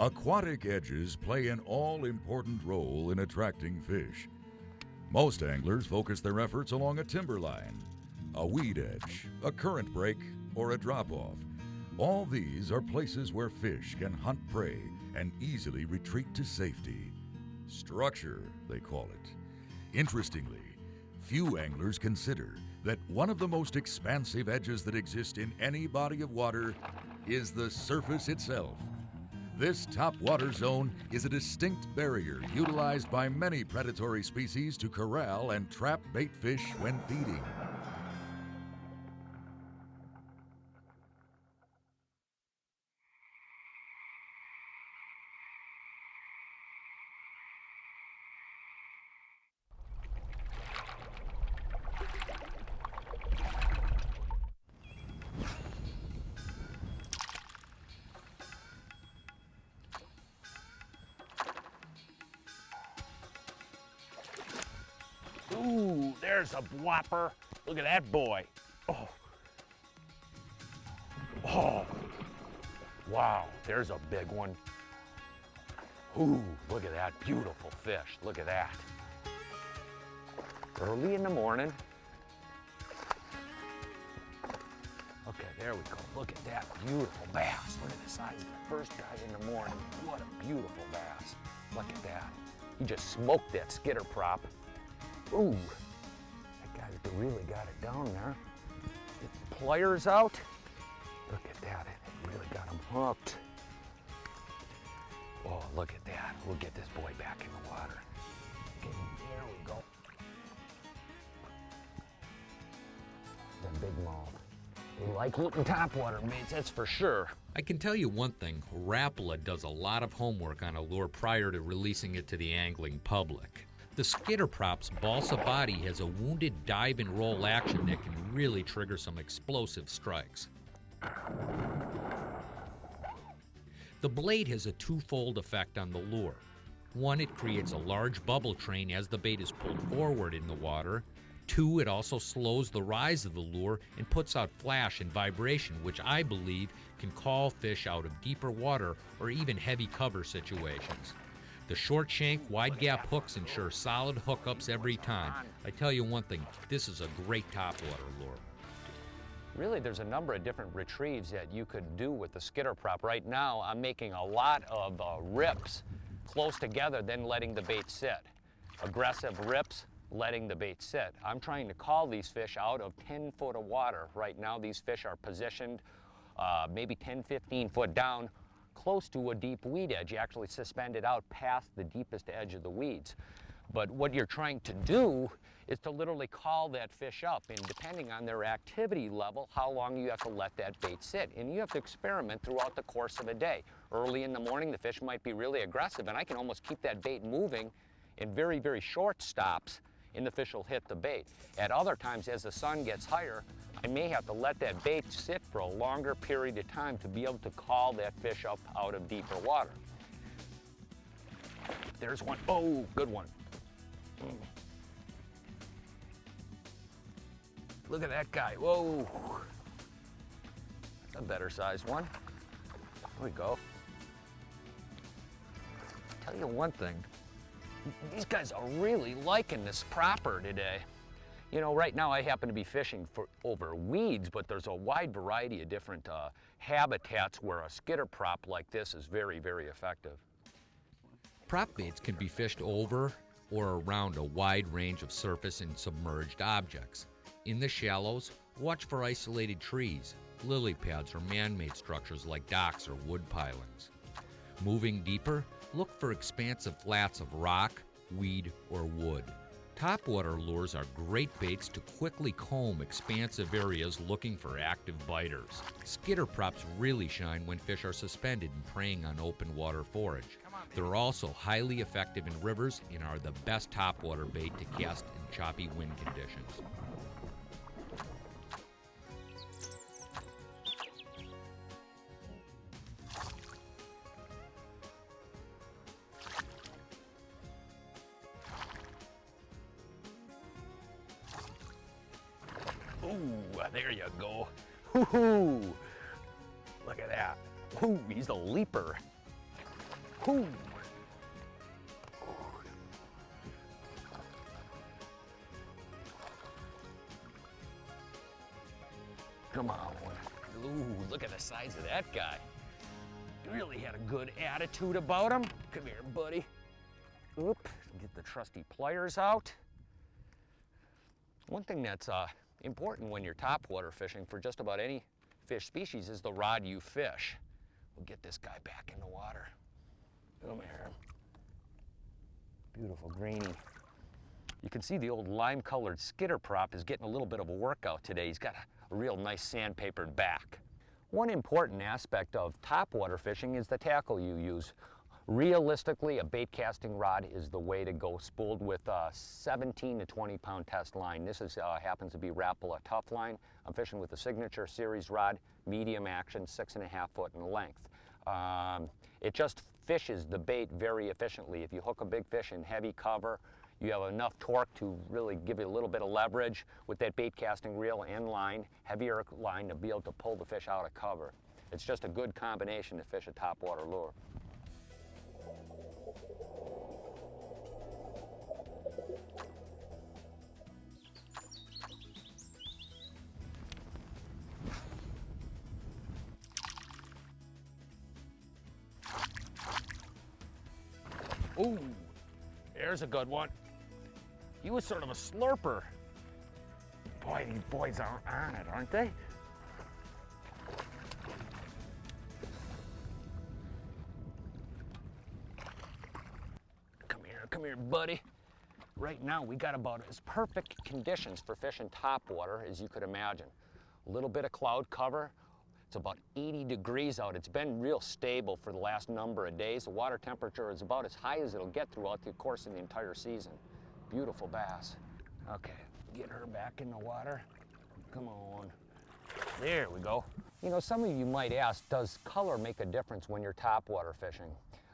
Aquatic edges play an all-important role in attracting fish. Most anglers focus their efforts along a timberline, a weed edge, a current break, or a drop-off. All these are places where fish can hunt prey and easily retreat to safety. Structure, they call it. Interestingly, few anglers consider that one of the most expansive edges that exist in any body of water is the surface itself. This top water zone is a distinct barrier utilized by many predatory species to corral and trap baitfish when feeding. Ooh, there's a whopper. Look at that boy. Oh. Oh. Wow, there's a big one. Ooh, look at that beautiful fish. Look at that. Early in the morning. Okay, there we go. Look at that beautiful bass. Look at the size of the first guy in the morning. What a beautiful bass. Look at that. He just smoked that skitter prop. Ooh, that guy's really got it down there. Get the pliers out. Look at that, it really got him hooked. Oh, look at that. We'll get this boy back in the water. Okay, there we go. The big mouth. They like eating topwater mates, that's for sure. I can tell you one thing, Rapala does a lot of homework on a lure prior to releasing it to the angling public. The Skitter Prop's balsa body has a wounded dive and roll action that can really trigger some explosive strikes. The blade has a twofold effect on the lure. One, it creates a large bubble train as the bait is pulled forward in the water. Two, it also slows the rise of the lure and puts out flash and vibration, which I believe can call fish out of deeper water or even heavy cover situations. The short shank, wide gap hooks ensure solid hookups every time. I tell you one thing, this is a great topwater lure. Really, there's a number of different retrieves that you could do with the Skitter Prop. Right now, I'm making a lot of rips close together, then letting the bait sit. Aggressive rips, letting the bait sit. I'm trying to call these fish out of 10 foot of water. Right now, these fish are positioned maybe 10, 15 foot down, close to a deep weed edge. You actually suspend it out past the deepest edge of the weeds. But what you're trying to do is to literally call that fish up, and depending on their activity level, how long you have to let that bait sit. And you have to experiment throughout the course of a day. Early in the morning, the fish might be really aggressive, and I can almost keep that bait moving in very, very short stops, and the fish will hit the bait. At other times, as the sun gets higher, I may have to let that bait sit for a longer period of time to be able to call that fish up out of deeper water. There's one. Oh, good one. Look at that guy. Whoa. That's a better sized one. There we go. Tell you one thing. These guys are really liking this propper today. You know, right now I happen to be fishing over weeds, but there's a wide variety of different habitats where a skitter prop like this is very, very effective. Prop baits can be fished over or around a wide range of surface and submerged objects. In the shallows, watch for isolated trees, lily pads, or man-made structures like docks or wood pilings. Moving deeper, look for expansive flats of rock, weed, or wood. Topwater lures are great baits to quickly comb expansive areas looking for active biters. Skitter props really shine when fish are suspended and preying on open water forage. They're also highly effective in rivers and are the best topwater bait to cast in choppy wind conditions. Ooh, there you go. Woo-hoo! Look at that. Ooh, he's a leaper. Whoo. Come on. Ooh, look at the size of that guy. Really had a good attitude about him. Come here, buddy. Oop, get the trusty pliers out. One thing that's important when you're topwater fishing for just about any fish species is the rod you fish. We'll get this guy back in the water. Come here. Beautiful greenie. You can see the old lime-colored Skitter Prop is getting a little bit of a workout today. He's got a real nice sandpapered back. One important aspect of topwater fishing is the tackle you use. Realistically, a bait casting rod is the way to go, spooled with a 17 to 20 pound test line. This is happens to be Rapala tough line. I'm fishing with the Signature Series rod, medium action, 6.5 foot in length. It just fishes the bait very efficiently. If you hook a big fish in heavy cover, you have enough torque to really give you a little bit of leverage with that bait casting reel and line, heavier line to be able to pull the fish out of cover. It's just a good combination to fish a topwater lure. Ooh, there's a good one. He was sort of a slurper. Boy, these boys are on it, aren't they? Come here, buddy. Right now, we got about as perfect conditions for fishing topwater as you could imagine. A little bit of cloud cover. It's about 80 degrees out. It's been real stable for the last number of days. The water temperature is about as high as it'll get throughout the course of the entire season. Beautiful bass. Okay, get her back in the water. Come on. There we go. You know, some of you might ask, does color make a difference when you're topwater fishing?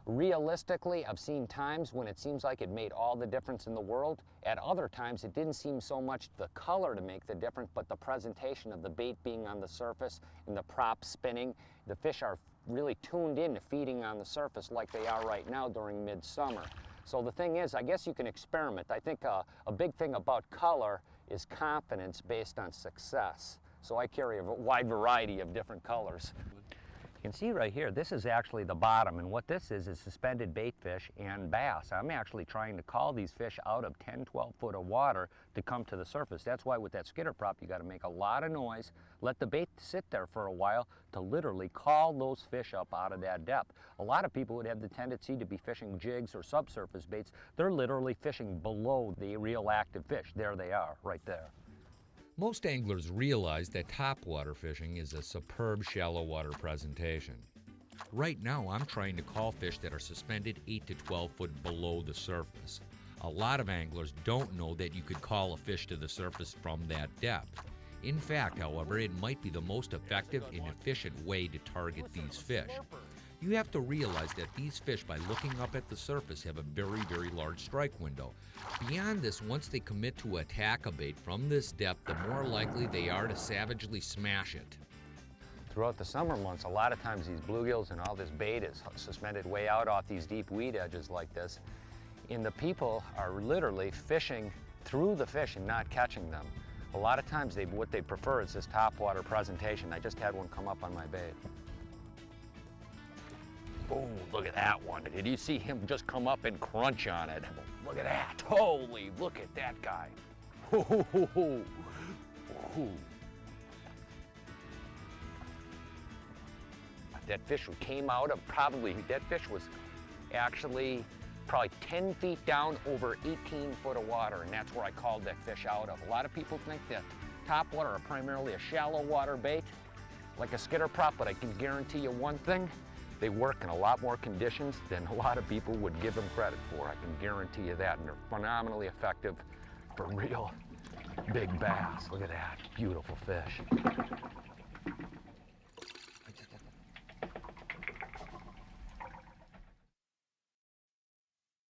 Realistically, I've seen times when it seems like it made all the difference in the world. At other times, it didn't seem so much the color to make the difference, but the presentation of the bait being on the surface and the prop spinning. The fish are really tuned in to feeding on the surface like they are right now during midsummer. So the thing is, I guess you can experiment. I think a big thing about color is confidence based on success. So I carry a wide variety of different colors. You can see right here, this is actually the bottom, and what this is suspended baitfish and bass. I'm actually trying to call these fish out of 10, 12 foot of water to come to the surface. That's why with that Skitter Prop, you got to make a lot of noise, let the bait sit there for a while to literally call those fish up out of that depth. A lot of people would have the tendency to be fishing jigs or subsurface baits. They're literally fishing below the real active fish. There they are, right there. Most anglers realize that topwater fishing is a superb shallow water presentation. Right now, I'm trying to call fish that are suspended 8 to 12 foot below the surface. A lot of anglers don't know that you could call a fish to the surface from that depth. In fact, however, it might be the most effective and efficient way to target these fish. You have to realize that these fish, by looking up at the surface, have a very, very large strike window. Beyond this, once they commit to attack a bait from this depth, the more likely they are to savagely smash it. Throughout the summer months, a lot of times these bluegills and all this bait is suspended way out off these deep weed edges like this. And the people are literally fishing through the fish and not catching them. A lot of times what they prefer is this topwater presentation. I just had one come up on my bait. Oh, look at that one. Did you see him just come up and crunch on it? Look at that. Holy, look at that guy. That fish came out of that fish was actually probably 10 feet down over 18 foot of water, and that's where I called that fish out of. A lot of people think that topwater are primarily a shallow water bait, like a Skitter Prop, but I can guarantee you one thing. They work in a lot more conditions than a lot of people would give them credit for. I can guarantee you that. And they're phenomenally effective for real big bass. Look at that, beautiful fish.